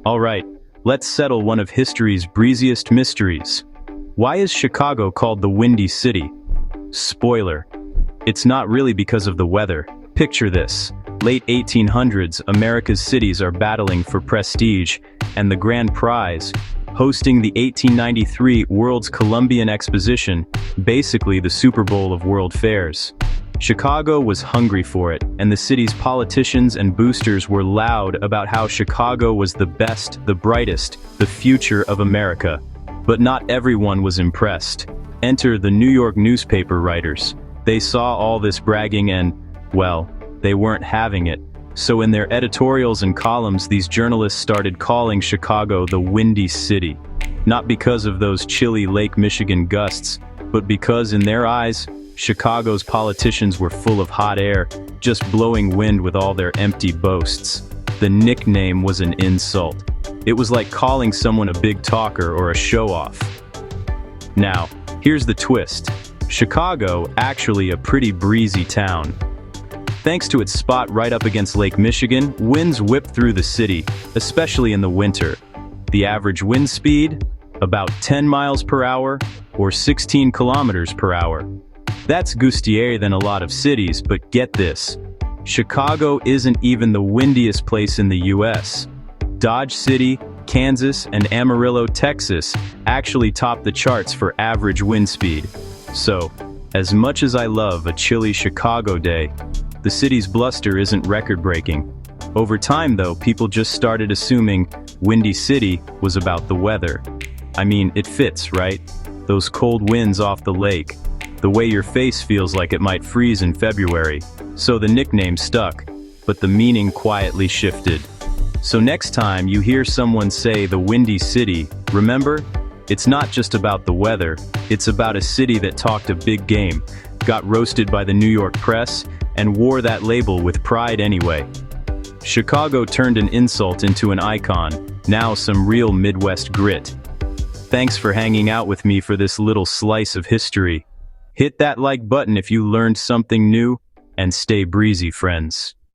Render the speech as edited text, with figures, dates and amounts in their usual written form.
Alright, let's settle one of history's breeziest mysteries. Why is Chicago called the Windy City? Spoiler: it's not really because of the weather. Picture this. Late 1800s, America's cities are battling for prestige, and the grand prize, hosting the 1893 World's Columbian Exposition, basically the Super Bowl of world fairs. Chicago was hungry for it, and the city's politicians and boosters were loud about how Chicago was the best, the brightest, the future of America. But not everyone was impressed. Enter the New York newspaper writers. They saw all this bragging and, well, they weren't having it. So in their editorials and columns, these journalists started calling Chicago the Windy City. Not because of those chilly Lake Michigan gusts, but because in their eyes, Chicago's politicians were full of hot air, just blowing wind with all their empty boasts. The nickname was an insult. It was like calling someone a big talker or a show-off. Now, here's the twist. Chicago, actually a pretty breezy town. Thanks to its spot right up against Lake Michigan, winds whip through the city, especially in the winter. The average wind speed? About 10 miles per hour, or 16 kilometers per hour. That's gustier than a lot of cities, but get this. Chicago isn't even the windiest place in the US. Dodge City, Kansas, and Amarillo, Texas actually top the charts for average wind speed. So, as much as I love a chilly Chicago day, the city's bluster isn't record-breaking. Over time, though, people just started assuming Windy City was about the weather. I mean, it fits, right? Those cold winds off the lake. The way your face feels like it might freeze in February. So the nickname stuck, but the meaning quietly shifted. So next time you hear someone say the Windy City, remember, it's not just about the weather, it's about a city that talked a big game, got roasted by the New York press, and wore that label with pride anyway. Chicago turned an insult into an icon, now some real Midwest grit. Thanks for hanging out with me for this little slice of history. Hit that like button if you learned something new, and stay breezy, friends.